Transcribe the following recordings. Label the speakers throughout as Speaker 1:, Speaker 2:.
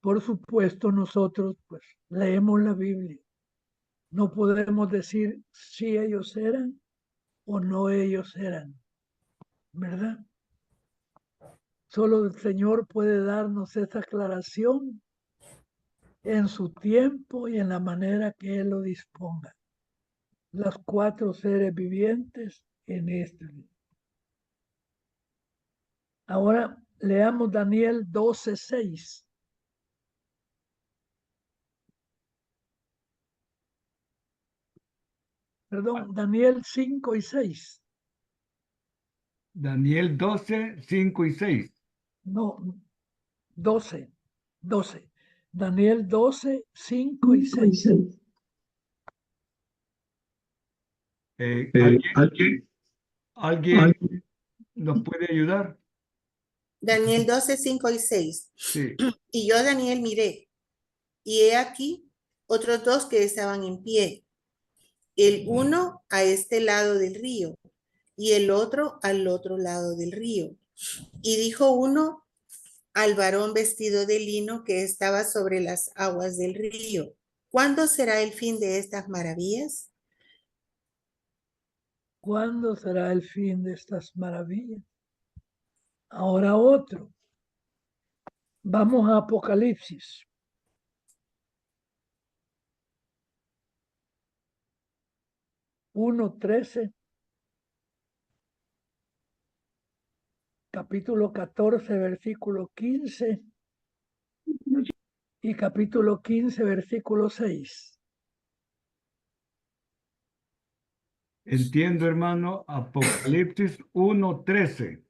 Speaker 1: Por supuesto, nosotros pues leemos la Biblia. No podemos decir si ellos eran o no ellos eran, ¿verdad? Solo el Señor puede darnos esa aclaración en su tiempo y en la manera que Él lo disponga. Los 4 seres vivientes en este libro. Ahora leamos Daniel 12:6. Perdón, Daniel 5 y 6.
Speaker 2: Daniel 12, 5 y 6.
Speaker 1: No, 12. Daniel 12, 5 y 6.
Speaker 2: ¿Alguien nos puede ayudar?
Speaker 3: Daniel 12, 5 y 6.
Speaker 2: Sí.
Speaker 3: Y yo, Daniel, miré, y he aquí otros 2 que estaban en pie, el uno a este lado del río y el otro al otro lado del río. Y dijo uno al varón vestido de lino que estaba sobre las aguas del río: ¿cuándo será el fin de estas maravillas?
Speaker 1: ¿Cuándo será el fin de estas maravillas? Ahora otro. Vamos a Apocalipsis. Uno 13, capítulo 14, versículo 15 y capítulo 15, versículo 6.
Speaker 2: Entiendo, hermano. Apocalipsis 1, 13.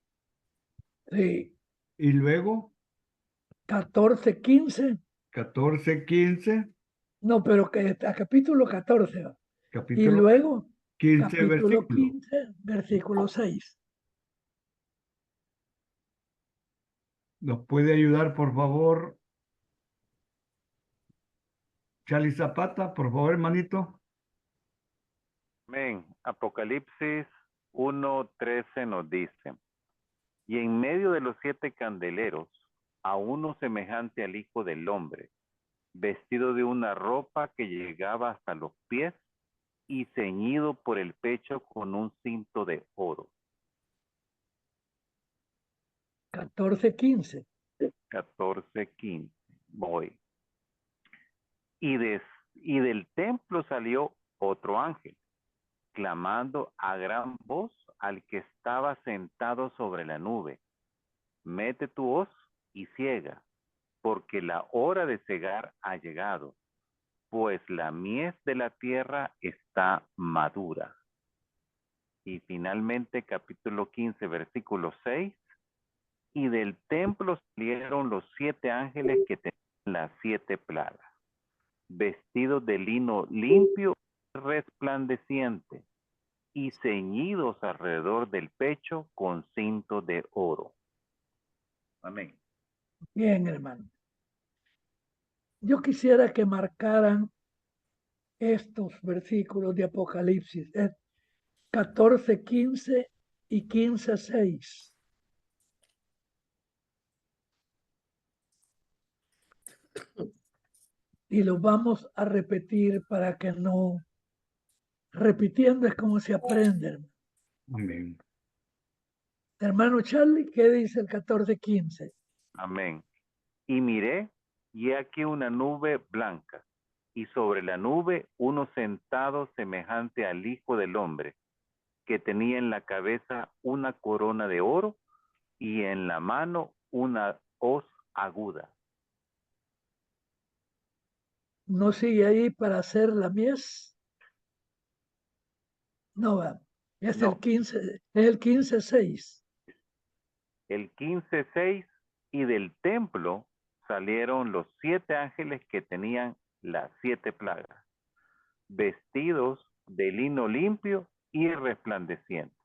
Speaker 1: Sí,
Speaker 2: Y luego
Speaker 1: 14, 15.
Speaker 2: 14, 15.
Speaker 1: No, pero que a capítulo 14. Y
Speaker 2: Capítulo
Speaker 1: luego
Speaker 2: 15,
Speaker 1: capítulo
Speaker 2: versículo.
Speaker 1: 15, versículo 6.
Speaker 2: ¿Nos puede ayudar, por favor, Charlie Zapata? Por favor, hermanito.
Speaker 4: Amén. Apocalipsis 1:13 nos dice: y en medio de los 7 candeleros, a uno semejante al Hijo del Hombre, vestido de una ropa que llegaba hasta los pies y ceñido por el pecho con un cinto de oro.
Speaker 1: 14, 15.
Speaker 4: 14:15. Voy. Y del templo salió otro ángel, clamando a gran voz al que estaba sentado sobre la nube: mete tu hoz y ciega, porque la hora de cegar ha llegado, pues la mies de la tierra está madura. Y finalmente, capítulo 15, versículo 6, y del templo salieron los 7 ángeles que tenían las 7 plagas, vestidos de lino limpio y resplandeciente, y ceñidos alrededor del pecho con cinto de oro. Amén.
Speaker 1: Bien, hermano. Yo quisiera que marcaran estos versículos de Apocalipsis, 14, 15 y 15, 6. Y los vamos a repetir para que no... Repitiendo es como se aprende.
Speaker 2: Amén.
Speaker 1: Hermano Charlie, ¿qué dice el 14, 15?
Speaker 4: Amén. Y miré, y he aquí una nube blanca, y sobre la nube uno sentado semejante al Hijo del Hombre, que tenía en la cabeza una corona de oro y en la mano una hoz aguda.
Speaker 1: ¿No sigue ahí para hacer la mies? No, va. Es
Speaker 4: No.
Speaker 1: el 15, es el 15, 6.
Speaker 4: El 15:6, y del templo salieron los 7 ángeles que tenían las 7 plagas, vestidos de lino limpio y resplandeciente,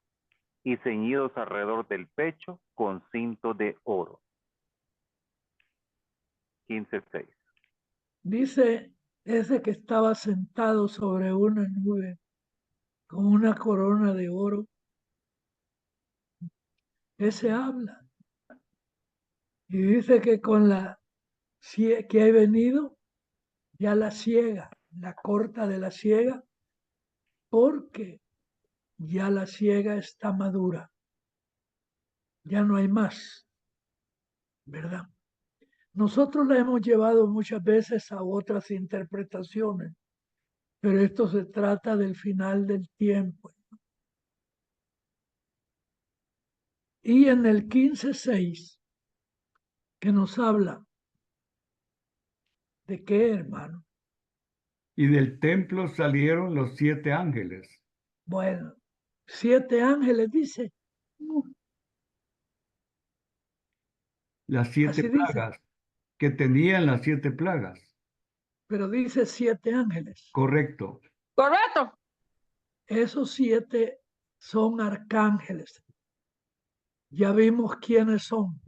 Speaker 4: y ceñidos alrededor del pecho con cinto de oro. 15:6.
Speaker 1: Dice ese que estaba sentado sobre una nube con una corona de oro. Ese habla. Y dice que con que he venido, ya la ciega, la corta de la ciega, porque ya la ciega está madura. Ya no hay más, ¿verdad? Nosotros la hemos llevado muchas veces a otras interpretaciones, pero esto se trata del final del tiempo. Y en el 15:6, que nos habla de qué, hermano.
Speaker 2: Y del templo salieron los 7 ángeles.
Speaker 1: Bueno, 7 ángeles dice,
Speaker 2: Las 7
Speaker 1: así dice,
Speaker 2: plagas que tenían las 7 plagas.
Speaker 1: pero dice 7 ángeles.
Speaker 2: Correcto.
Speaker 5: Correcto.
Speaker 1: Esos 7 son arcángeles. Ya vimos quiénes son.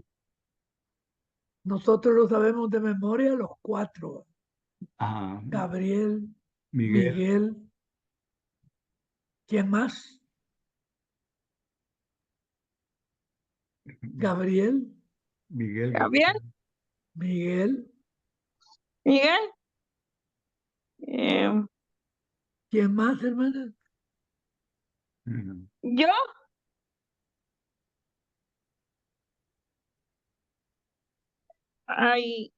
Speaker 1: Nosotros lo sabemos de memoria, los 4.
Speaker 2: Ajá.
Speaker 1: Gabriel,
Speaker 2: Miguel,
Speaker 1: Miguel, ¿quién más? Gabriel,
Speaker 2: Miguel,
Speaker 5: Gabriel,
Speaker 1: Miguel,
Speaker 5: Miguel. eh,
Speaker 1: ¿quién más, hermana?
Speaker 2: Ujú.
Speaker 5: yo. Ay,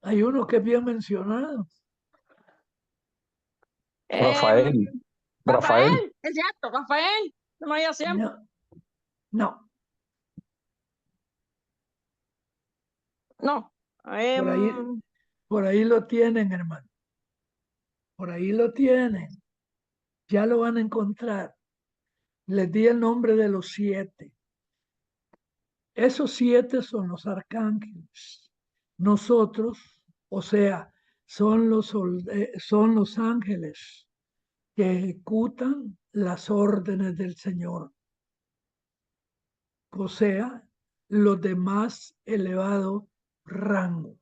Speaker 1: Hay uno que es bien mencionado.
Speaker 6: Rafael, Rafael,
Speaker 5: Rafael, es cierto, Rafael. No me vaya siempre.
Speaker 1: No, no,
Speaker 5: No.
Speaker 1: por ahí lo tienen, hermano. Por ahí lo tienen. Ya lo van a encontrar. Les di el nombre de los 7. Esos 7 son los arcángeles. Nosotros, o sea, son los ángeles que ejecutan las órdenes del Señor. O sea, los de más elevado rango.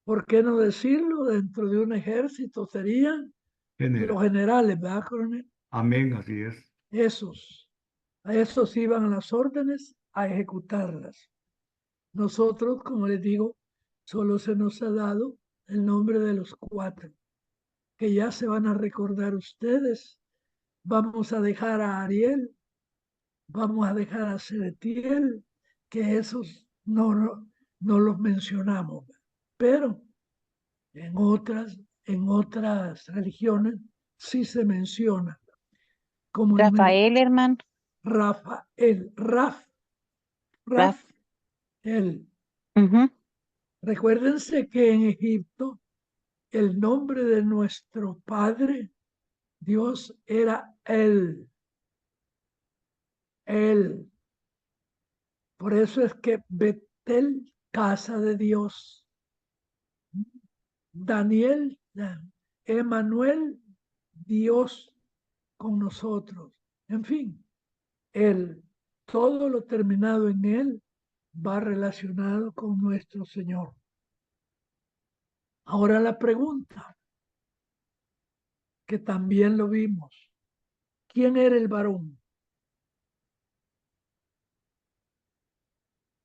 Speaker 1: ¿Por qué no decirlo? Dentro de un ejército serían
Speaker 2: General.
Speaker 1: los generales, ¿verdad, coronel?
Speaker 2: Amén, así es.
Speaker 1: A esos iban las órdenes a ejecutarlas. Nosotros, como les digo, solo se nos ha dado el nombre de los 4, que ya se van a recordar ustedes. Vamos a dejar a Ariel, vamos a dejar a Seretiel, que esos no los mencionamos. Pero en otras religiones sí se menciona. Como
Speaker 7: Rafael, hermano.
Speaker 1: Rafael,
Speaker 7: Raf.
Speaker 1: Rafael.
Speaker 7: Ujú.
Speaker 1: Recuérdense que en Egipto el nombre de nuestro Padre Dios era Él. Él. Por eso es que Betel, casa de Dios. Daniel, Emanuel, Dios con nosotros. En fin, Él. Todo lo terminado en Él va relacionado con nuestro Señor. Ahora la pregunta, que también lo vimos. ¿Quién era el varón?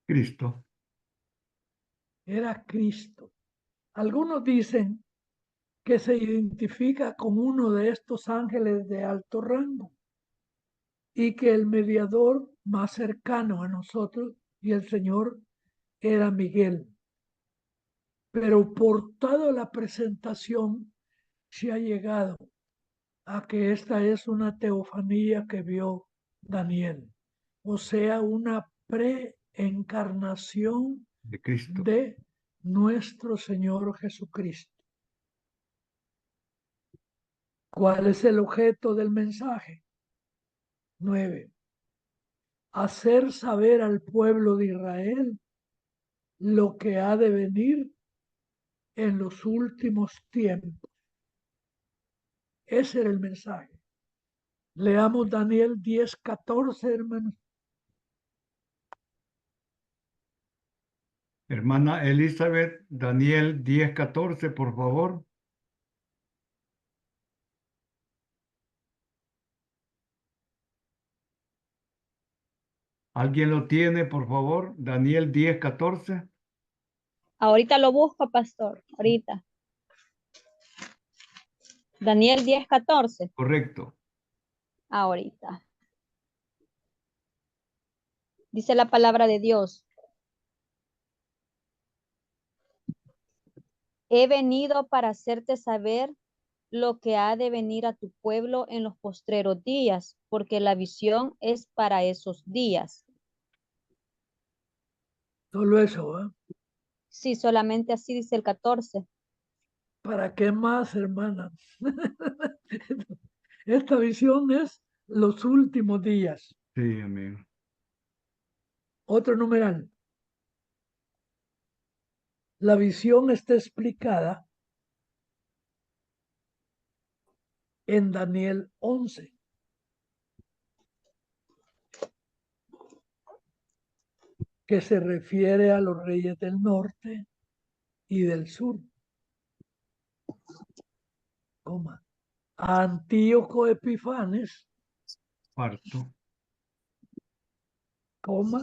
Speaker 2: Cristo.
Speaker 1: Era Cristo. Algunos dicen que se identifica con uno de estos ángeles de alto rango y que el mediador más cercano a nosotros y el Señor era Miguel. Pero por toda la presentación se ha llegado a que esta es una teofanía que vio Daniel, o sea, una preencarnación
Speaker 2: De Cristo.
Speaker 1: de nuestro Señor Jesucristo. ¿Cuál es el objeto del mensaje? 9. Hacer saber al pueblo de Israel lo que ha de venir en los últimos tiempos. Ese era el mensaje. Leamos Daniel 10:14, hermanos.
Speaker 2: Hermana Elizabeth, Daniel 10:14, por favor. ¿Alguien lo tiene, por favor? Daniel 10:14.
Speaker 8: Ahorita lo busco, pastor. Ahorita. Daniel 10:14.
Speaker 2: Correcto.
Speaker 8: Ahorita. Dice la palabra de Dios. He venido para hacerte saber lo que ha de venir a tu pueblo en los postreros días, porque la visión es para esos días.
Speaker 1: Solo eso, ¿eh?
Speaker 8: Sí, solamente así dice el 14.
Speaker 1: ¿Para qué más, hermana? Esta visión es los últimos días.
Speaker 2: Sí, amigo.
Speaker 1: Otro numeral. La visión está explicada en Daniel 11. Que se refiere a los reyes del norte y del sur. Coma. A Antíoco Epifanes,
Speaker 2: Parto.
Speaker 1: coma,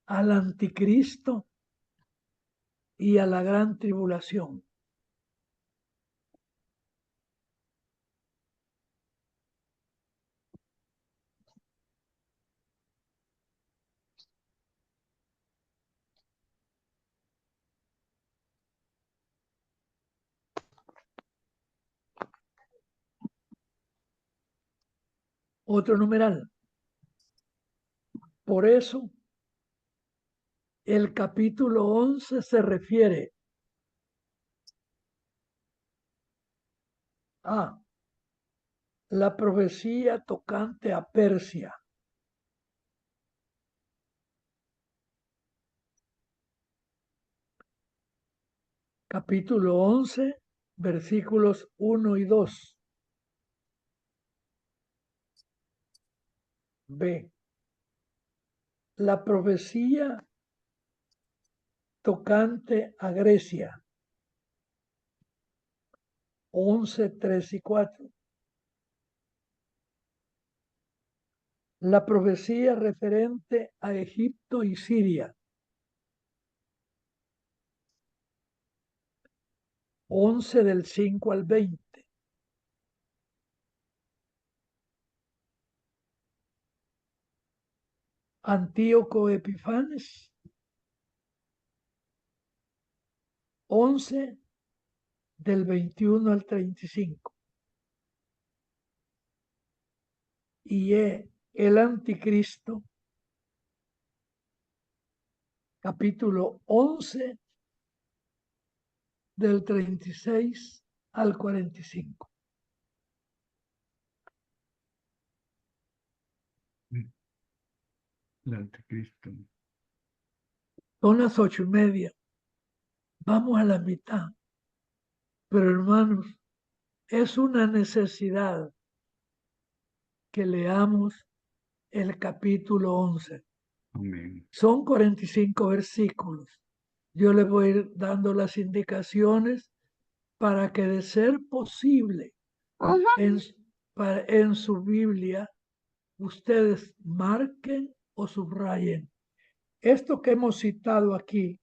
Speaker 1: al anticristo y a la gran tribulación. Otro numeral. Por eso, el capítulo 11 se refiere a la profecía tocante a Persia. Capítulo 11, versículos 1 y 2. B. La profecía tocante a Grecia. 11, 3 y 4. La profecía referente a Egipto y Siria. 11 del 5 al 20. Antíoco Epifanes. 11 del 21 al 35. Y el anticristo. Capítulo 11 del 36 al 45.
Speaker 2: El anticristo.
Speaker 1: Son las 8:30. Vamos a la mitad. Pero hermanos, es una necesidad que leamos el capítulo 11.
Speaker 2: Amén.
Speaker 1: Son 45 versículos. Yo les voy a ir dando las indicaciones para que de ser posible en su Biblia ustedes marquen o subrayen. Esto que hemos citado aquí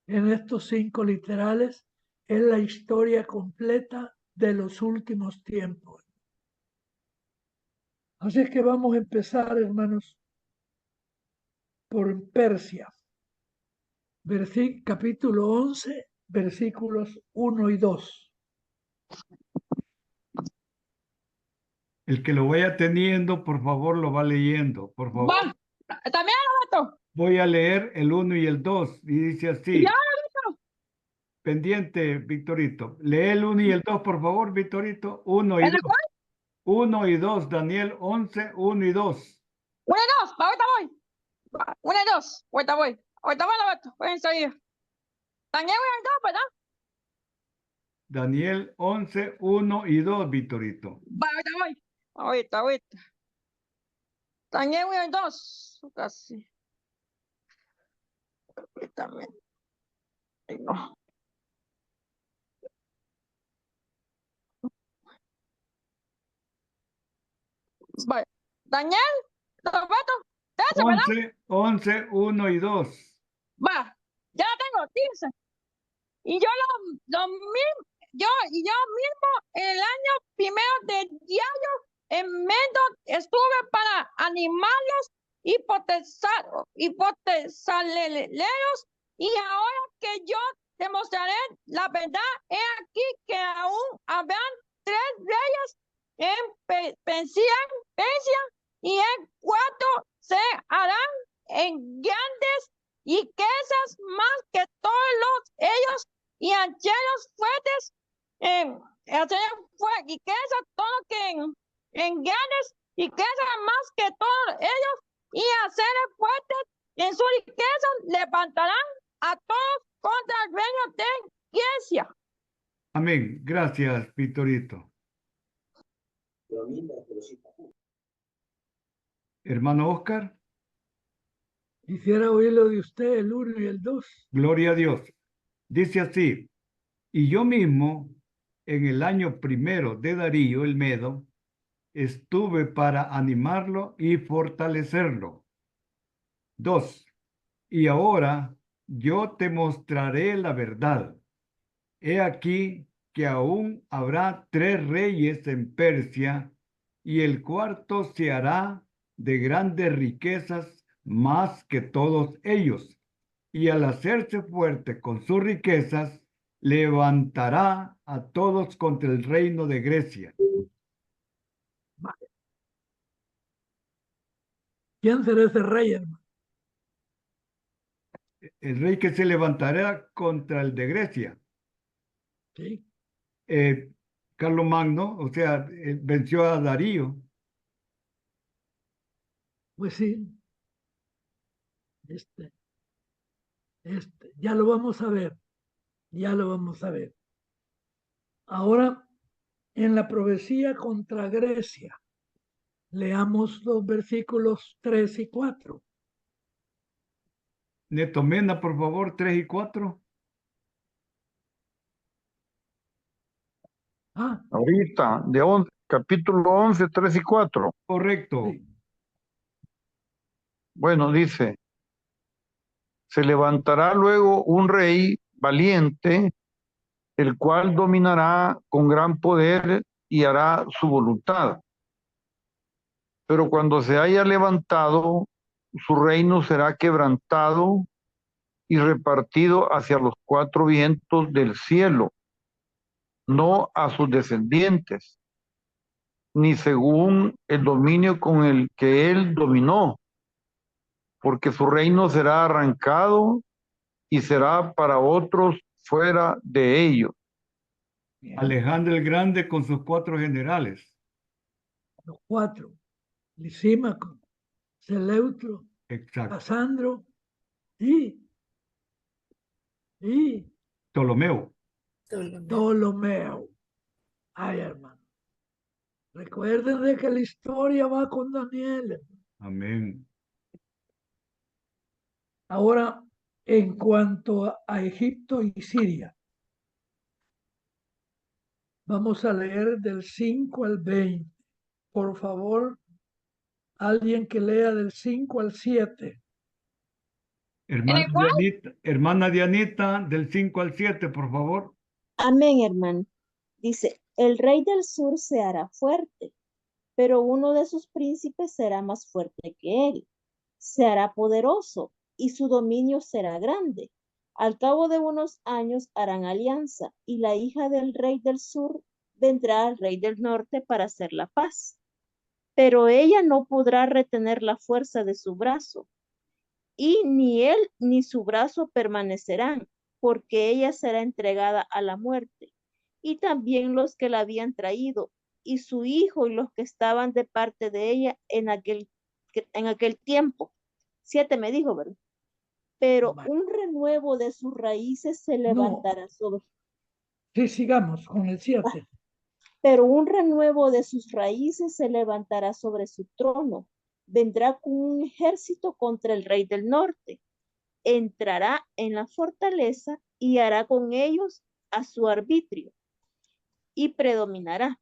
Speaker 1: en estos 5 literales es la historia completa de los últimos tiempos. Así es que vamos a empezar, hermanos, por Persia. Capítulo 11, versículos 1 y 2.
Speaker 2: El que lo vaya teniendo, por favor, lo va leyendo. Por favor.
Speaker 5: Va. También lo meto.
Speaker 2: Voy a leer el 1 y el 2. Y dice así.
Speaker 5: Ya lo meto.
Speaker 2: Pendiente, Victorito. Lee el 1 y el 2, por favor, Victorito. 1 y
Speaker 5: ¿En el
Speaker 2: 2. 1 y 2. Daniel 11, 1 y 2.
Speaker 5: 1 y 2. Ahorita voy. 1 y 2. Ahorita voy. Ahorita voy lo meto. Voy enseguida. También 1 y 2, ¿verdad?
Speaker 2: Daniel 11, 1 y 2, Victorito.
Speaker 5: Va, ahorita voy. Ahorita. También 1 y 2. Casi. También. No. Vaya. Daniel, Roberto, 10 Ese, ¿verdad?
Speaker 2: 11, 1 y 2.
Speaker 5: Va, ya la tengo, dice. Y yo lo mismo, yo mismo en el año primero de diario en Mendo estuve para animarlos y potenciarleros, y ahora que yo demostraré la verdad, he aquí que aún habrán 3 reyes en Persia, y en 4 se harán en grandes riquezas más que todos ellos, y ancheros fuertes, riquezas, todo que en grandes riquezas más que todos ellos, y haceres fuertes en su riqueza levantarán a todos contra el reino de Grecia.
Speaker 2: Amén. Gracias, Victorito. Hermano Oscar,
Speaker 1: Quisiera oírlo de usted, el 1 y el 2.
Speaker 2: gloria a Dios. Dice así, y yo mismo, en el año primero de Darío el Medo, estuve para animarlo y fortalecerlo. 2. Y ahora yo te mostraré la verdad. He aquí que aún habrá 3 reyes en Persia, y el cuarto se hará de grandes riquezas más que todos ellos. Y al hacerse fuerte con sus riquezas, levantará a todos contra el reino de Grecia.
Speaker 1: ¿Quién será ese rey, hermano?
Speaker 2: El rey que se levantará contra el de Grecia.
Speaker 1: Sí,
Speaker 2: Carlomagno, o sea, venció a Darío.
Speaker 1: pues sí. Ya lo vamos a ver. Ya lo vamos a ver. Ahora, en la profecía contra Grecia, leamos los versículos 3 y 4.
Speaker 2: Neto Mena, por favor, 3 y 4.
Speaker 1: Ah,
Speaker 6: Ahorita, capítulo 11, 3 y 4.
Speaker 2: Correcto.
Speaker 1: sí.
Speaker 6: Bueno, dice, se levantará luego un rey valiente, el cual dominará con gran poder y hará su voluntad. Pero cuando se haya levantado, su reino será quebrantado y repartido hacia los 4 vientos del cielo, no a sus descendientes, ni según el dominio con el que él dominó, porque su reino será arrancado y será para otros fuera de ellos.
Speaker 1: Bien.
Speaker 2: Alejandro el Grande con sus 4 generales.
Speaker 1: Los 4. Lisímaco, Seleutro,
Speaker 2: Exacto.
Speaker 1: Casandro y
Speaker 2: Ptolomeo.
Speaker 1: Ptolomeo. Ay, hermano. Recuerden de que la historia va con Daniel.
Speaker 2: Amén.
Speaker 1: Ahora, en cuanto a Egipto y Siria, vamos a leer del 5 al 20. Por favor, alguien que lea del 5 al 7.
Speaker 2: Hermana Dianita, del 5 al 7, por favor.
Speaker 9: Amén, hermano. Dice, el rey del sur se hará fuerte, pero uno de sus príncipes será más fuerte que él. Se hará poderoso y su dominio será grande. Al cabo de unos años harán alianza y la hija del rey del sur vendrá al rey del norte para hacer la paz. Pero ella no podrá retener la fuerza de su brazo, y ni él ni su brazo permanecerán, porque ella será entregada a la muerte, y también los que la habían traído, y su hijo y los que estaban de parte de ella en aquel tiempo. 7 me dijo, ¿verdad? Pero un renuevo de sus raíces se levantará sobre.
Speaker 1: Sí, sigamos con el 7.
Speaker 9: Pero un renuevo de sus raíces se levantará sobre su trono. Vendrá con un ejército contra el rey del norte. Entrará en la fortaleza y hará con ellos a su arbitrio y predominará.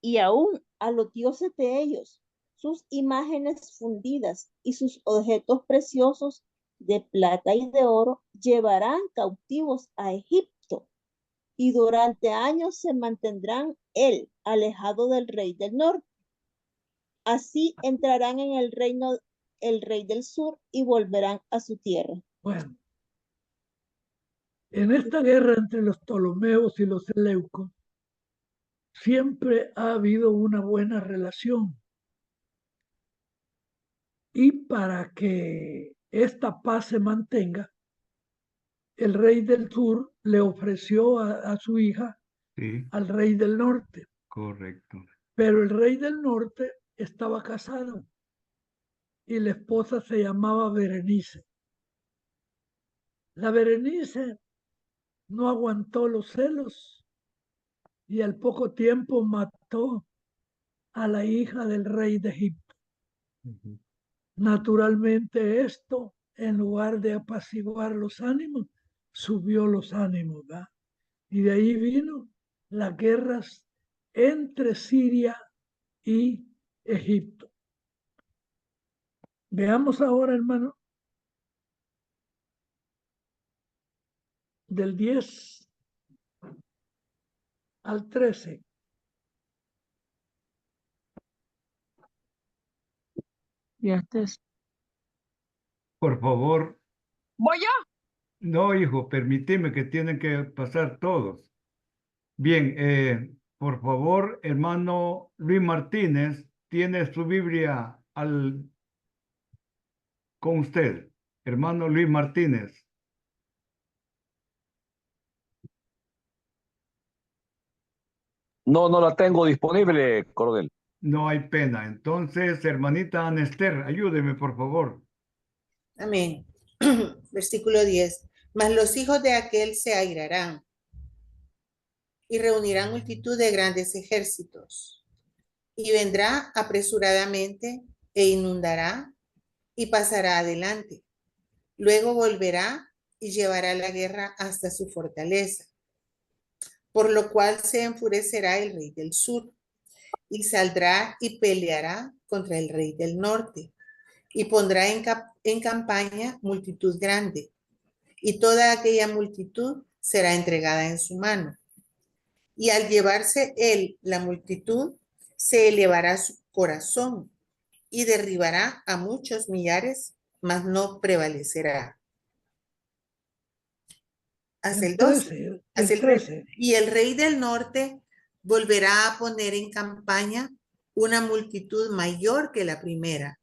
Speaker 9: Y aún a los dioses de ellos, sus imágenes fundidas y sus objetos preciosos de plata y de oro llevarán cautivos a Egipto, y durante años se mantendrán él alejado del rey del norte. Así entrarán en el reino el rey del sur y volverán a su tierra.
Speaker 1: Bueno, en esta guerra entre los Ptolomeos y los Seleucos, siempre ha habido una buena relación. Y para que esta paz se mantenga, el rey del sur le ofreció a su hija
Speaker 2: Sí,
Speaker 1: al rey del norte,
Speaker 2: correcto.
Speaker 1: pero el rey del norte estaba casado y la esposa se llamaba Berenice. La Berenice no aguantó los celos y al poco tiempo mató a la hija del rey de Egipto.
Speaker 2: Ujú.
Speaker 1: Naturalmente esto, en lugar de apaciguar los ánimos, subió los ánimos, ¿verdad? Y de ahí vino las guerras entre Siria y Egipto. Veamos ahora, hermano, del 10 al 13.
Speaker 7: Ya estás.
Speaker 2: Por favor,
Speaker 5: Voy yo.
Speaker 2: no, hijo, permíteme que tienen que pasar todos. Bien, por favor, hermano Luis Martínez, tiene su Biblia con usted. Hermano Luis Martínez.
Speaker 10: No, no la tengo disponible, coronel.
Speaker 2: No hay pena. Entonces, hermanita Anester, ayúdeme, por favor.
Speaker 3: Amén. Versículo 10. Mas los hijos de aquel se airarán y reunirán multitud de grandes ejércitos. Y vendrá apresuradamente e inundará y pasará adelante. Luego volverá y llevará la guerra hasta su fortaleza, por lo cual se enfurecerá el rey del sur y saldrá y peleará contra el rey del norte y pondrá en campaña multitud grande, y toda aquella multitud será entregada en su mano. Y al llevarse él la multitud, se elevará su corazón y derribará a muchos millares, mas no prevalecerá. Hasta el 12. Hasta el 13. Y el rey del norte volverá a poner en campaña una multitud mayor que la primera,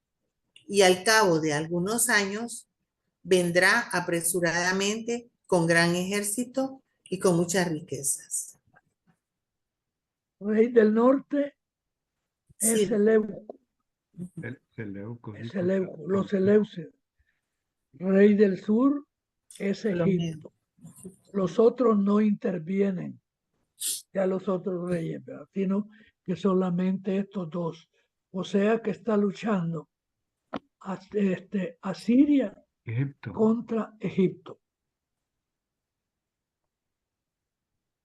Speaker 3: y al cabo de algunos años vendrá apresuradamente con gran ejército y con muchas riquezas.
Speaker 1: Rey del norte es
Speaker 3: Sí.
Speaker 1: Seleuco,
Speaker 2: Seleuco,
Speaker 1: es
Speaker 2: sí,
Speaker 1: Seleuco, los Seleucidas. Rey del sur es Egipto. Los otros no intervienen, ya los otros reyes, ¿verdad? Sino que solamente estos dos. O sea que está luchando a Siria
Speaker 2: Egipto.
Speaker 1: contra Egipto.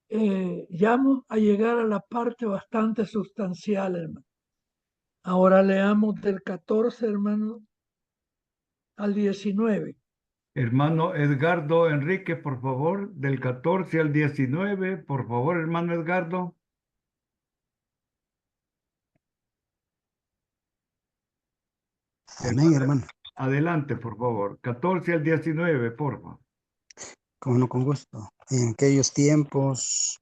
Speaker 1: Ya vamos a llegar a la parte bastante sustancial, hermano. Ahora leamos del 14, hermano, al 19.
Speaker 2: Hermano Edgardo Enrique, por favor, del 14 al 19, por favor, hermano Edgardo.
Speaker 11: Amén, hermano.
Speaker 2: Adelante, por favor. 14 al 19, por favor.
Speaker 11: Como no, con gusto. En aquellos tiempos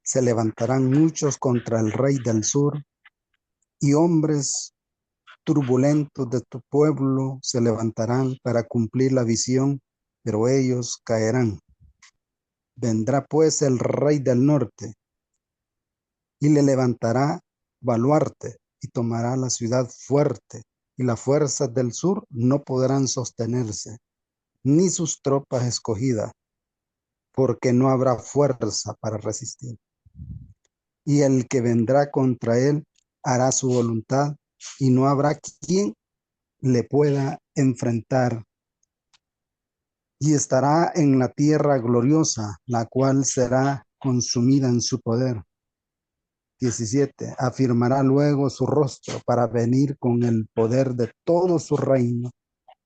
Speaker 11: se levantarán muchos contra el rey del sur, y hombres turbulentos de tu pueblo se levantarán para cumplir la visión, pero ellos caerán. Vendrá pues el rey del norte y le levantará baluarte y tomará la ciudad fuerte, y las fuerzas del sur no podrán sostenerse, ni sus tropas escogidas, porque no habrá fuerza para resistir. Y el que vendrá contra él hará su voluntad, y no habrá quien le pueda enfrentar. Y estará en la tierra gloriosa, la cual será consumida en su poder. 17. Afirmará luego su rostro para venir con el poder de todo su reino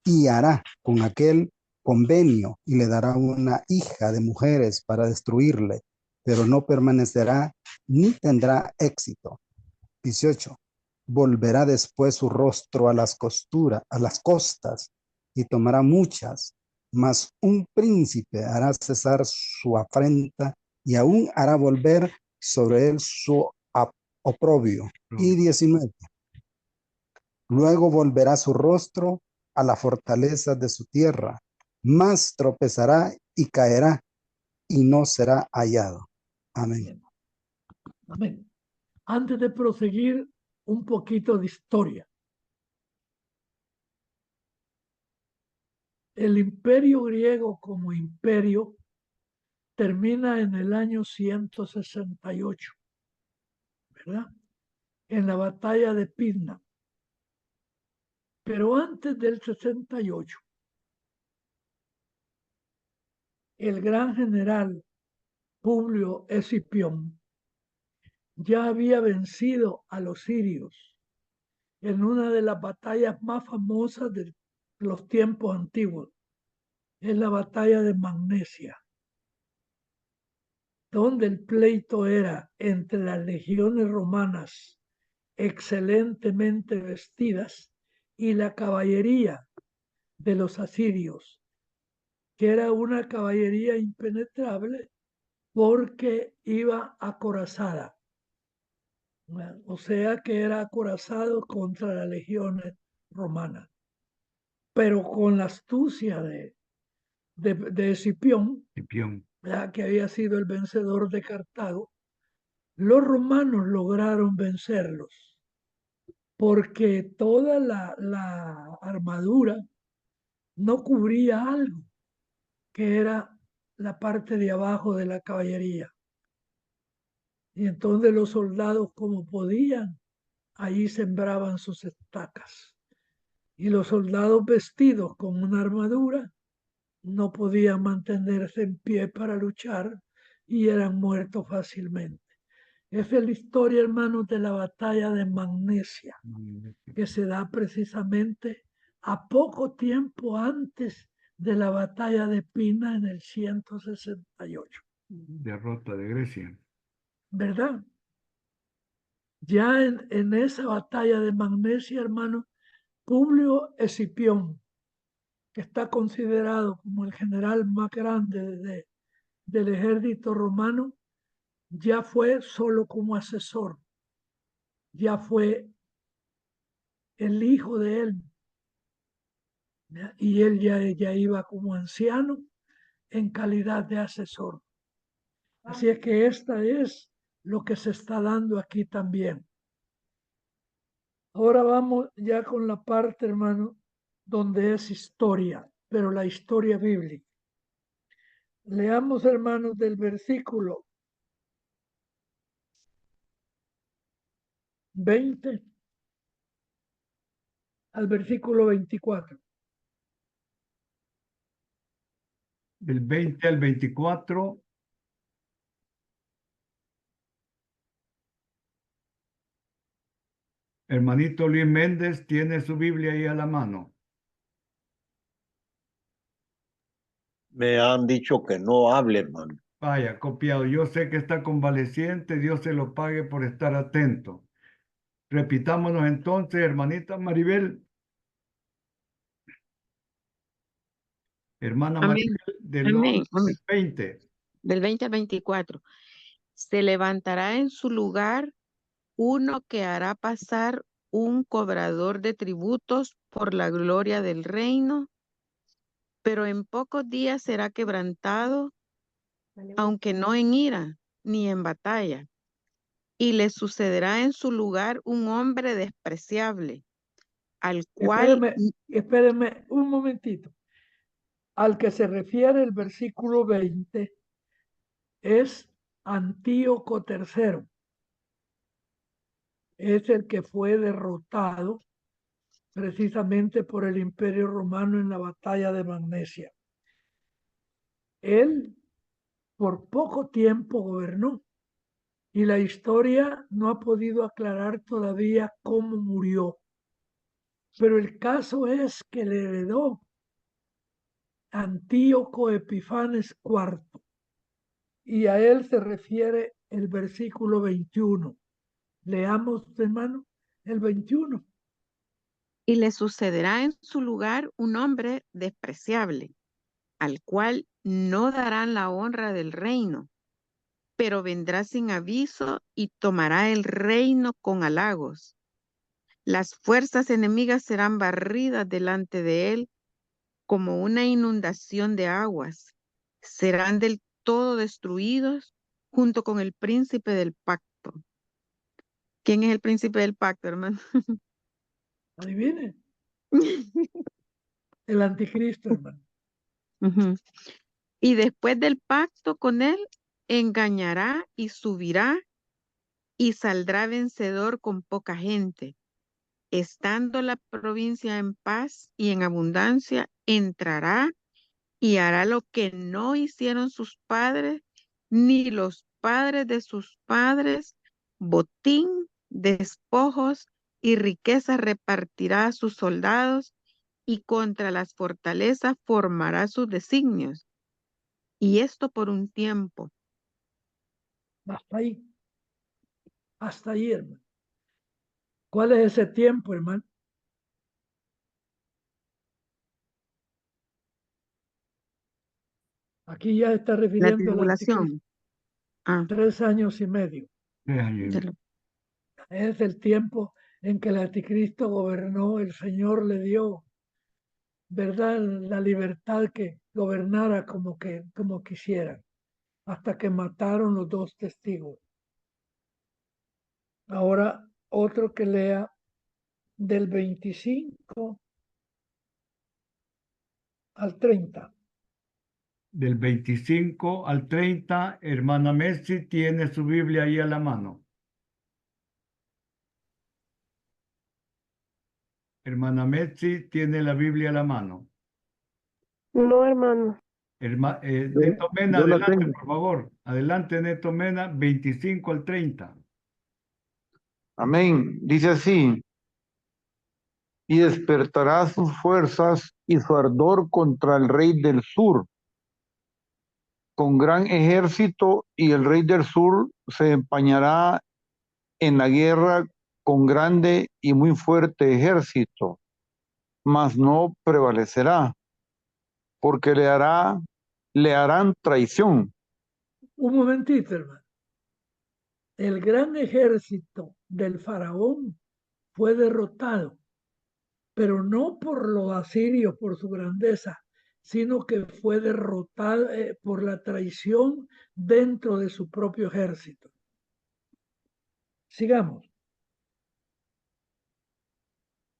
Speaker 11: y hará con aquel convenio y le dará una hija de mujeres para destruirle, pero no permanecerá ni tendrá éxito. 18. Volverá después su rostro a las costas y tomará muchas, mas un príncipe hará cesar su afrenta y aún hará volver sobre él su oprobio. Y 19. Luego volverá su rostro a la fortaleza de su tierra, mas tropezará y caerá y no será hallado. Amén.
Speaker 1: Amén. Antes de proseguir, un poquito de historia. El imperio griego como imperio termina en el año 168, ¿verdad? En la batalla de Pydna. Pero antes del 68, el gran general Publio Escipión ya había vencido a los sirios en una de las batallas más famosas de los tiempos antiguos. Es la batalla de Magnesia, donde el pleito era entre las legiones romanas excelentemente vestidas y la caballería de los asirios, que era una caballería impenetrable porque iba acorazada. O sea que era acorazado contra las legiones romanas. Pero con la astucia de Escipión, que había sido el vencedor de Cartago, los romanos lograron vencerlos porque toda la armadura no cubría algo que era la parte de abajo de la caballería. Y entonces los soldados, como podían, allí sembraban sus estacas. Y los soldados vestidos con una armadura no podían mantenerse en pie para luchar y eran muertos fácilmente. Esa es la historia, hermanos, de la batalla de Magnesia, que se da precisamente a poco tiempo antes de la batalla de Pydna en el 168.
Speaker 2: Derrota de Grecia.
Speaker 1: ¿Verdad? Ya en esa batalla de Magnesia, hermano, Publio Escipión, que está considerado como el general más grande del ejército romano, ya fue solo como asesor, ya fue el hijo de él, ¿ya? Y él ya iba como anciano en calidad de asesor. Así es que esta es lo que se está dando aquí también. Ahora vamos ya con la parte, hermano, donde es historia, pero la historia bíblica. Leamos, hermanos, del versículo 20 al versículo 24.
Speaker 2: Del 20 al 24. Hermanito Luis Méndez tiene su Biblia ahí a la mano.
Speaker 12: Me han dicho que no hable, hermano.
Speaker 2: Vaya, copiado. Yo sé que está convaleciente. Dios se lo pague por estar atento. Repitámonos entonces, hermanita Maribel. Hermana
Speaker 7: Amén.
Speaker 2: Maribel, del
Speaker 7: Amén.
Speaker 2: 20.
Speaker 7: Del 20 al 24. Se levantará en su lugar uno que hará pasar un cobrador de tributos por la gloria del reino, pero en pocos días será quebrantado, aunque no en ira ni en batalla. Y le sucederá en su lugar un hombre despreciable, al cual...
Speaker 1: Espéreme un momentito. Al que se refiere el versículo 20 es Antíoco III. Es el que fue derrotado precisamente por el Imperio Romano en la batalla de Magnesia. Él por poco tiempo gobernó, Y la historia no ha podido aclarar todavía cómo murió. Pero el caso es que le heredó Antíoco Epifanes IV. Y a él se refiere el versículo 21. Leamos, hermano, el 21.
Speaker 7: Y le sucederá en su lugar un hombre despreciable, al cual no darán la honra del reino, pero vendrá sin aviso y tomará el reino con halagos. Las fuerzas enemigas serán barridas delante de él como una inundación de aguas. Serán del todo destruidos junto con el príncipe del pacto. ¿Quién es el príncipe del pacto, hermano?
Speaker 1: Adivine. El anticristo, hermano.
Speaker 7: Ujú. Y después del pacto con él, engañará y subirá y saldrá vencedor con poca gente. Estando la provincia en paz y en abundancia, entrará y hará lo que no hicieron sus padres, ni los padres de sus padres, botín, despojos y riquezas repartirá a sus soldados, y contra las fortalezas formará sus designios. Y esto por un tiempo.
Speaker 1: Hasta ahí. Hasta ahí, hermano. ¿Cuál es ese tiempo, hermano? Aquí ya está
Speaker 7: La
Speaker 1: refiriendo al anticristo.
Speaker 7: tribulación. Ah,
Speaker 1: 3 años y medio.
Speaker 7: de lo-
Speaker 1: Es el tiempo en que el anticristo gobernó, el Señor le dio, ¿verdad?, la libertad que gobernara como quisiera, hasta que mataron los 2 testigos. Ahora otro que lea del 25 al 30.
Speaker 2: Del 25 al 30, hermana Messi tiene su Biblia ahí a la mano. Hermana Messi tiene la Biblia a la mano.
Speaker 13: No, hermano.
Speaker 2: Neto Mena,
Speaker 6: Yo la
Speaker 2: adelante,
Speaker 6: tengo.
Speaker 2: por favor. Adelante, Neto Mena, 25 al 30.
Speaker 6: Amén. Dice así: y despertará sus fuerzas y su ardor contra el rey del sur, con gran ejército, y el rey del sur se empañará en la guerra con grande y muy fuerte ejército, mas no prevalecerá, porque le harán traición.
Speaker 1: Un momentito, hermano. El gran ejército del faraón fue derrotado, pero no por los asirios, por su grandeza, sino que fue derrotado por la traición dentro de su propio ejército. Sigamos.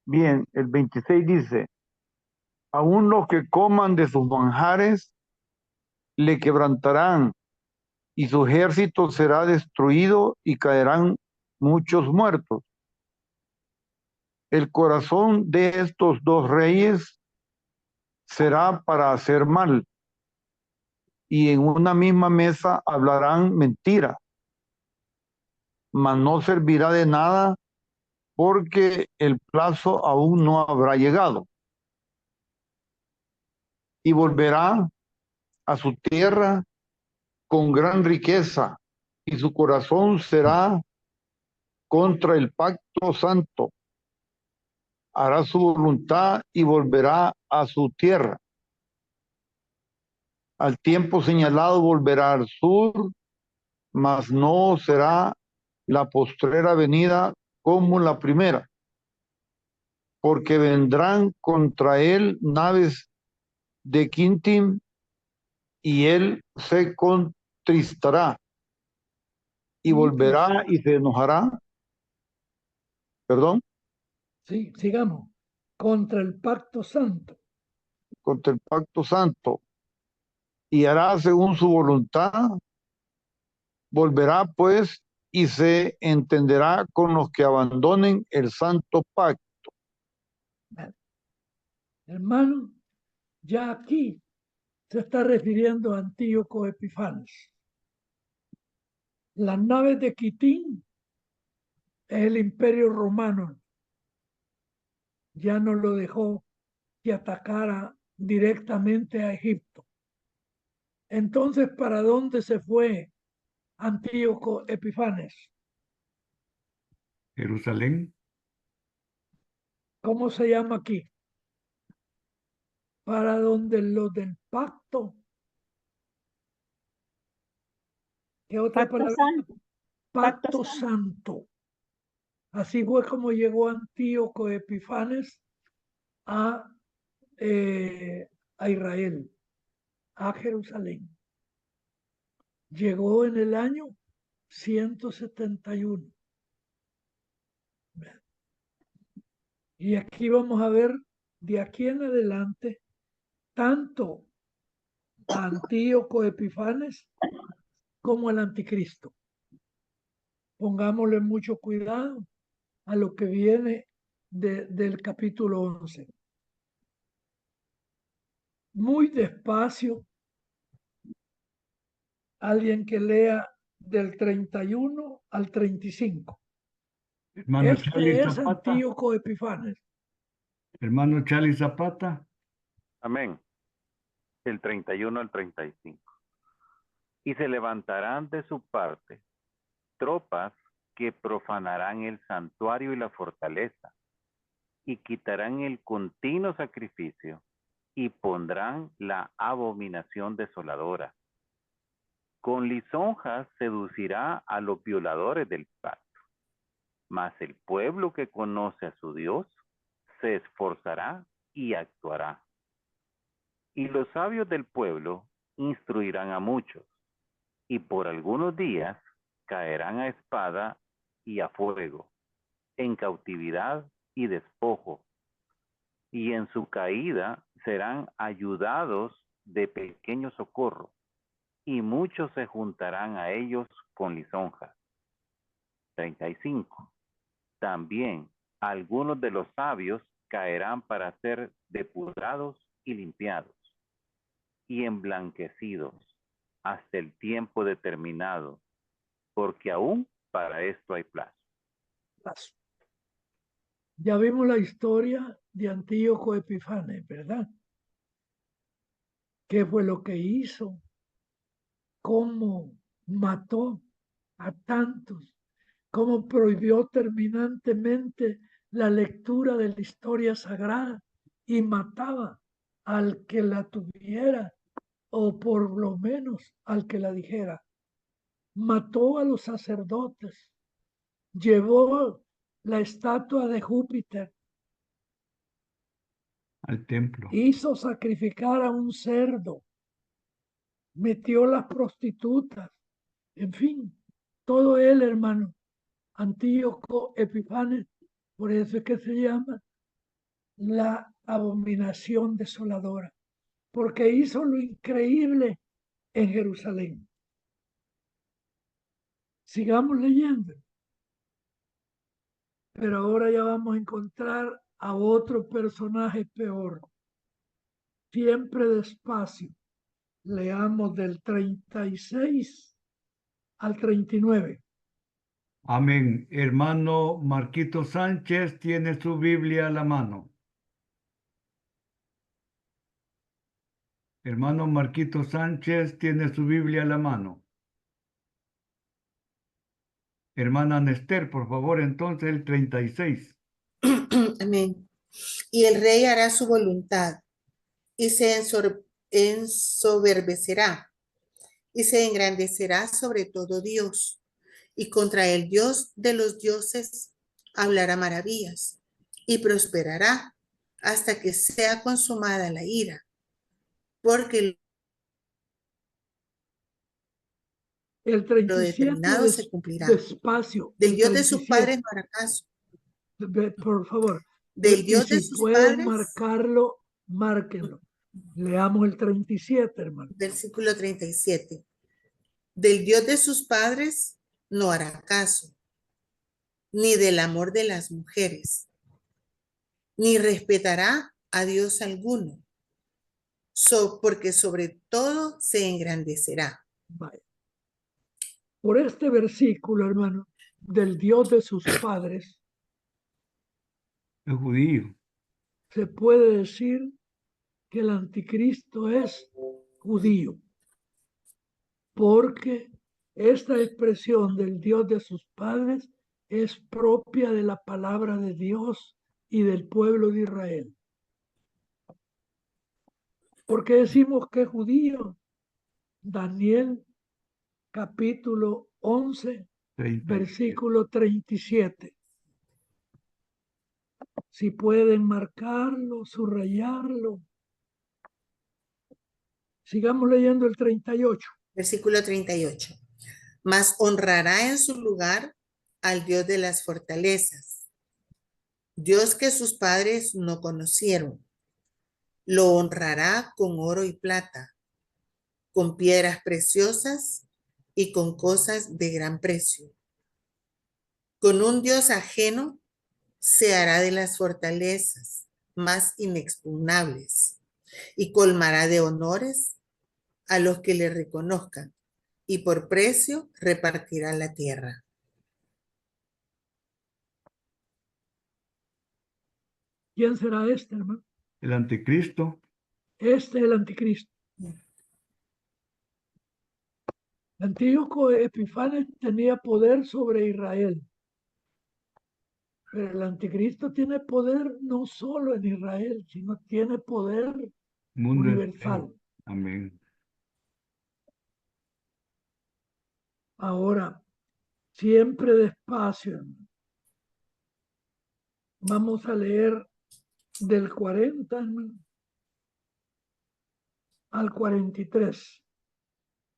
Speaker 6: Bien, el 26 dice: aún los que coman de sus manjares le quebrantarán, y su ejército será destruido y caerán muchos muertos. El corazón de estos 2 reyes será para hacer mal, y en una misma mesa hablarán mentira, mas no servirá de nada, porque el plazo aún no habrá llegado. Y volverá a su tierra con gran riqueza, y su corazón será contra el pacto santo. Hará su voluntad y volverá a su tierra. Al tiempo señalado volverá al sur, mas no será la postrera venida como la primera, porque vendrán contra él naves de Quintim, y él se contristará y volverá y se enojará. Perdón.
Speaker 1: Sí, sigamos. Contra el pacto santo.
Speaker 6: Contra el pacto santo, y hará según su voluntad. Volverá pues y se entenderá con los que abandonen el santo pacto.
Speaker 1: Hermano, ya aquí se está refiriendo a Antíoco Epifanes. Las naves de Quitín es el Imperio Romano. Ya no lo dejó que atacara directamente a Egipto. Entonces, ¿para dónde se fue Antíoco Epifanes?
Speaker 2: Jerusalén.
Speaker 1: ¿Cómo se llama aquí? Para donde los del pacto. ¿Qué otra
Speaker 9: Pacto
Speaker 1: palabra?
Speaker 9: Santo.
Speaker 1: Pacto Santo. Así fue como llegó Antíoco Epifanes a Israel, a Jerusalén. Llegó en el año 171. Y aquí vamos a ver de aquí en adelante tanto a Antíoco Epifanes como al anticristo. Pongámosle mucho cuidado a lo que viene del capítulo 11. Muy despacio, alguien que lea del 31 al 35.
Speaker 2: Hermano Charlie
Speaker 1: Este es
Speaker 2: Zapata.
Speaker 1: Antíoco Epifanes.
Speaker 2: Hermano Charlie Zapata.
Speaker 4: Amén. El 31 al 35. Y se levantarán de su parte tropas que profanarán el santuario y la fortaleza, y quitarán el continuo sacrificio, y pondrán la abominación desoladora. Con lisonjas seducirá a los violadores del pacto, mas el pueblo que conoce a su Dios se esforzará y actuará. Y los sabios del pueblo instruirán a muchos, y por algunos días caerán a espada y a fuego, en cautividad y despojo, y en su caída serán ayudados de pequeño socorro, y muchos se juntarán a ellos con lisonjas. 35. También algunos de los sabios caerán para ser depurados y limpiados, y emblanquecidos hasta el tiempo determinado, porque aún para esto hay plazo.
Speaker 1: Ya vimos la historia de Antíoco Epifanes, ¿verdad? ¿Qué fue lo que hizo? ¿Cómo mató a tantos? ¿Cómo prohibió terminantemente la lectura de la historia sagrada y mataba al que la tuviera o por lo menos al que la dijera? Mató a los sacerdotes, llevó la estatua de Júpiter,
Speaker 2: al templo.
Speaker 1: hizo sacrificar a un cerdo, metió las prostitutas, en fin, todo él, hermano. Antíoco Epifanes, por eso es que se llama la abominación desoladora, porque hizo lo increíble en Jerusalén. Sigamos leyendo. Pero ahora ya vamos a encontrar a otro personaje peor. Siempre despacio. Leamos del 36 al 39.
Speaker 2: Amén. Hermano Marquito Sánchez tiene su Biblia a la mano. Hermano Marquito Sánchez tiene su Biblia a la mano. Hermana Nester, por favor, entonces el 36.
Speaker 3: Amén. Y el rey hará su voluntad y se ensoberbecerá y se engrandecerá sobre todo Dios, y contra el Dios de los dioses hablará maravillas y prosperará hasta que sea consumada la ira, porque
Speaker 1: el
Speaker 3: lo
Speaker 1: 37
Speaker 3: determinado se cumplirá.
Speaker 1: despacio.
Speaker 3: Del
Speaker 1: El
Speaker 3: Dios de sus
Speaker 1: 37.
Speaker 3: padres no hará caso.
Speaker 1: Por favor.
Speaker 3: Del
Speaker 1: Y
Speaker 3: Dios de
Speaker 1: si
Speaker 3: sus
Speaker 1: pueden
Speaker 3: padres.
Speaker 1: marcarlo, márquenlo. Leamos el 37, hermano.
Speaker 3: Versículo 37. Del Dios de sus padres no hará caso, ni del amor de las mujeres, ni respetará a Dios alguno, porque sobre todo se engrandecerá.
Speaker 1: Vaya. Por este versículo, hermano, del Dios de sus padres,
Speaker 2: el judío.
Speaker 1: se puede decir que el anticristo es judío, porque esta expresión del Dios de sus padres es propia de la palabra de Dios y del pueblo de Israel. ¿Por qué decimos que es judío? Daniel capítulo 11,
Speaker 2: 30.
Speaker 1: versículo 37. Si pueden marcarlo, subrayarlo. Sigamos leyendo el 38.
Speaker 3: Versículo 38. Mas honrará en su lugar al Dios de las fortalezas, Dios que sus padres no conocieron. Lo honrará con oro y plata, con piedras preciosas y con cosas de gran precio. Con un Dios ajeno se hará de las fortalezas más inexpugnables y colmará de honores a los que le reconozcan y por precio repartirá la tierra.
Speaker 1: ¿Quién será este, hermano?
Speaker 2: El anticristo.
Speaker 1: Este es el anticristo. Antíoco Epifanes tenía poder sobre Israel. Pero el anticristo tiene poder no solo en Israel, sino tiene poder
Speaker 2: Mundo
Speaker 1: universal.
Speaker 2: entero. Amén.
Speaker 1: Ahora, siempre despacio, hermano. Vamos a leer del 40, hermano, al 43.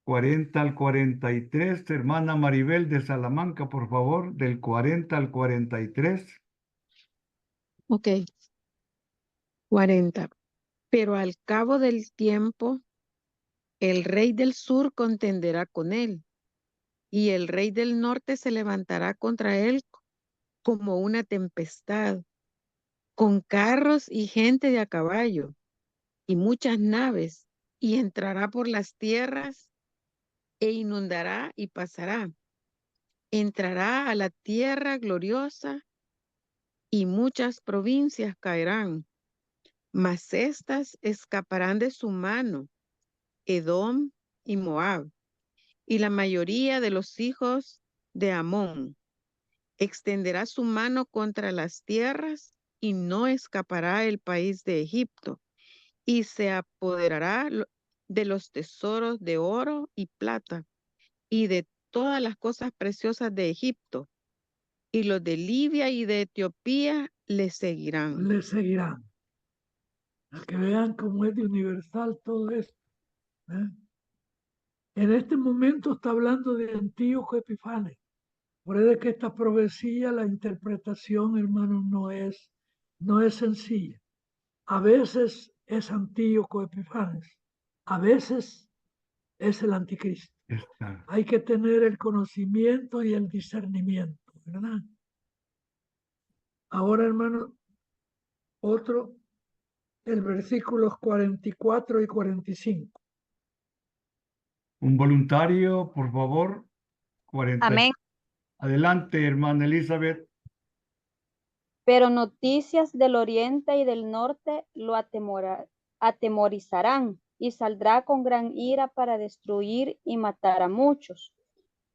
Speaker 2: 40 al 43, hermana Maribel de Salamanca, por favor, del 40 al 43.
Speaker 7: Ok. 40. Pero al cabo del tiempo, el rey del sur contenderá con él, y el rey del norte se levantará contra él como una tempestad, con carros y gente de a caballo, y muchas naves, y entrará por las tierras, e inundará y pasará. Entrará a la tierra gloriosa, y muchas provincias caerán, mas éstas escaparán de su mano, Edom y Moab, y la mayoría de los hijos de Amón. Extenderá su mano contra las tierras y no escapará el país de Egipto, y se apoderará de los tesoros de oro y plata y de todas las cosas preciosas de Egipto, y los de Libia y de Etiopía le seguirán.
Speaker 1: Le seguirán. A que vean cómo es de universal todo esto. ¿eh? En este momento está hablando de Antíoco Epifanes. Puede que esta profecía, la interpretación, hermanos, no es sencilla. A veces es Antíoco Epifanes, a veces es el anticristo.
Speaker 2: Está.
Speaker 1: Hay que tener el conocimiento y el discernimiento, ¿verdad? Ahora, hermano, otro, el versículos 44 y 45.
Speaker 2: Un voluntario, por favor. 40.
Speaker 8: Amén.
Speaker 2: Adelante, hermana Elizabeth.
Speaker 8: Pero noticias del oriente y del norte lo atemorizarán y saldrá con gran ira para destruir y matar a muchos.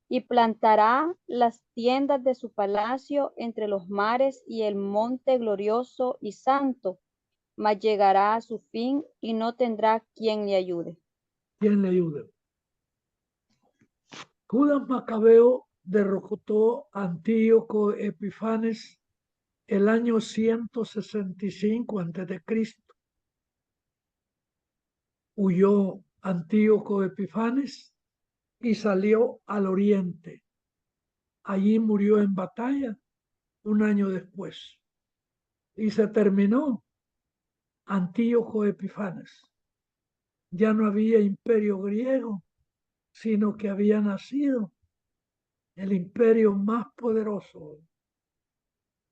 Speaker 8: Y plantará las tiendas de su palacio entre los mares y el monte glorioso y santo, mas llegará a su fin y no tendrá quien le ayude.
Speaker 1: ¿Quién le ayuda? Judas Macabeo derrotó a Antíoco Epifanes el año 165 a.C. Huyó Antíoco Epifanes y salió al oriente. Allí murió en batalla un año después. Y se terminó Antíoco Epifanes. Ya no había imperio griego, sino que había nacido el imperio más poderoso,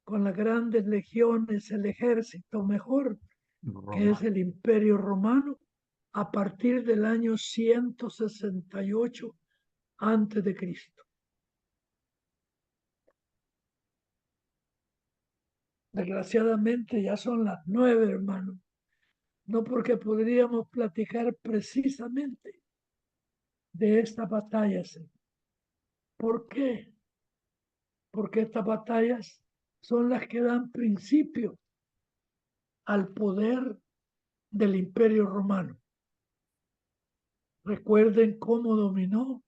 Speaker 1: con las grandes legiones, el ejército mejor, que es el imperio romano, a partir del año 168 a.C. Desgraciadamente ya son las 9, hermano. No porque podríamos platicar precisamente de esta batalla. ¿Por qué? Porque estas batallas son las que dan principio al poder del Imperio Romano. Recuerden cómo dominó,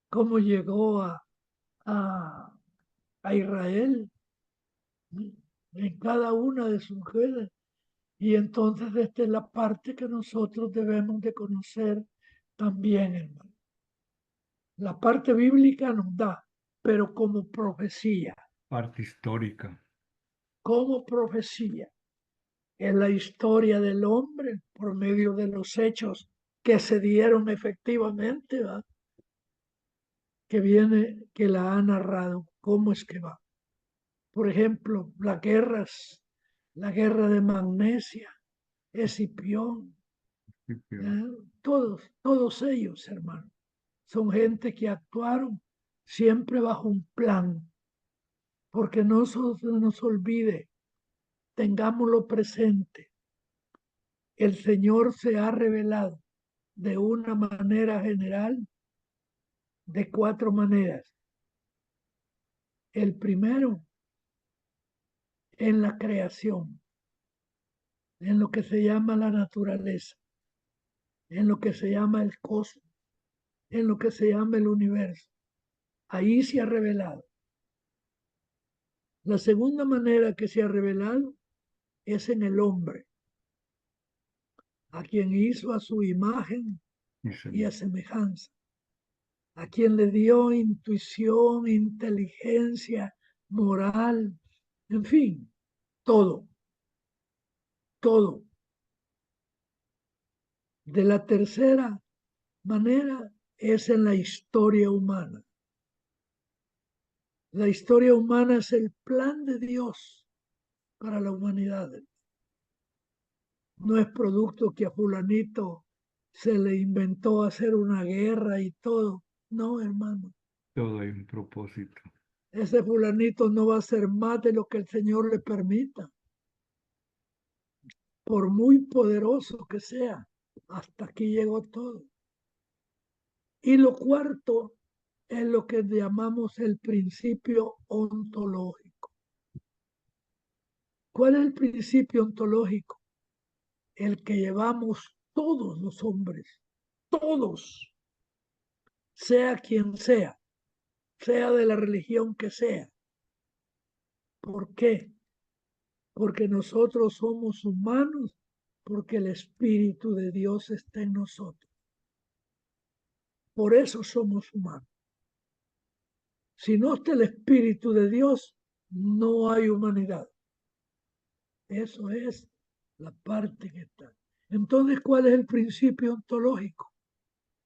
Speaker 1: cómo llegó a Israel en cada una de sus redes. Y entonces esta es la parte que nosotros debemos de conocer también, hermano. La parte bíblica nos da, pero como profecía.
Speaker 2: Parte histórica.
Speaker 1: Como profecía. Es la historia del hombre por medio de los hechos que se dieron efectivamente, ¿va? Que viene, que la ha narrado. ¿Cómo es que va? Por ejemplo, las guerras, la guerra de Magnesia, Escipión, todos ellos, hermano, son gente que actuaron siempre bajo un plan, porque no se nos olvide, tengámoslo presente, el Señor se ha revelado de una manera general, de 4 maneras. El primero, en la creación, en lo que se llama la naturaleza, en lo que se llama el cosmos, en lo que se llama el universo. Ahí se ha revelado. La segunda manera que se ha revelado es en el hombre, a quien hizo a su imagen y a semejanza, a quien le dio intuición, inteligencia, moral, en fin, todo, todo. De la tercera manera es en la historia humana. La historia humana es el plan de Dios para la humanidad. No es producto que a fulanito se le inventó hacer una guerra y todo. No, hermano.
Speaker 2: Todo hay un propósito.
Speaker 1: Ese fulanito no va a hacer más de lo que el Señor le permita. Por muy poderoso que sea, hasta aquí llegó todo. Y lo cuarto es lo que llamamos el principio ontológico. ¿Cuál es el principio ontológico? El que llevamos todos los hombres, todos, sea quien sea de la religión que sea. ¿Por qué? Porque nosotros somos humanos, porque el Espíritu de Dios está en nosotros. Por eso somos humanos. Si no está el Espíritu de Dios, no hay humanidad. Eso es la parte que está. Entonces, ¿cuál es el principio ontológico?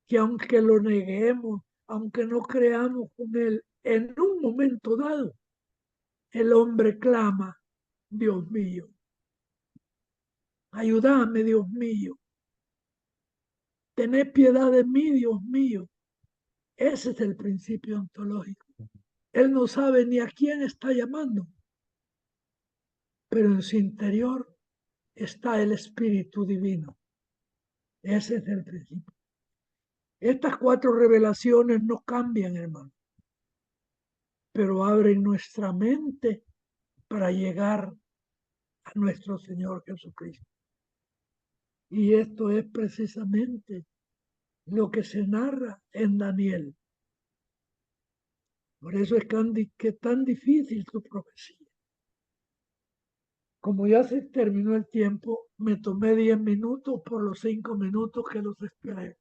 Speaker 1: Que aunque lo neguemos, aunque no creamos con él, en un momento dado, el hombre clama, Dios mío, ayúdame, Dios mío, tened piedad de mí, Dios mío. Ese es el principio ontológico. Él no sabe ni a quién está llamando, pero en su interior está el Espíritu Divino. Ese es el principio. Estas 4 revelaciones no cambian, hermano, pero abren nuestra mente para llegar a nuestro Señor Jesucristo. Y esto es precisamente lo que se narra en Daniel. Por eso es que tan difícil su profecía. Como ya se terminó el tiempo, me tomé 10 minutos por los 5 minutos que los esperé.